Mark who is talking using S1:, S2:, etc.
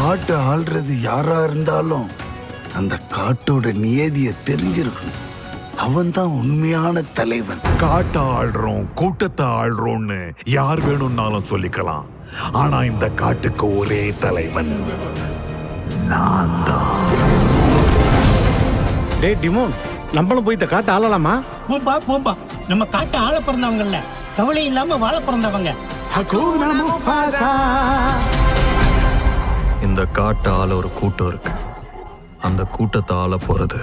S1: காட்டை ஆள்றது யாரா இருந்தாலும் அந்த காட்டோட நியதியை தெரிஞ்சிருக்கணும். அவன் தான் உண்மையான தலைவன்.
S2: காட்டை ஆள்றோம், கூட்டத்தை ஆள்றோம்னு யார் வேணும்னாலும் சொல்லிக்கலாம். ஆனா இந்த காட்டுக்கு ஒரே தலைவன் நான் தான்.
S3: டேய் டிமோன், நம்மளும் போய் இந்த காட்டை ஆளலாமா?
S4: போம்பா போம்பா, நம்ம காட்டை ஆள பிறந்தவங்கல்ல, கவலை இல்லாம வாழ பிறந்தவங்க.
S5: இந்த காட்டை ஆள ஒரு கூட்டம் இருக்கு. அந்த கூட்டத்தை ஆள போறது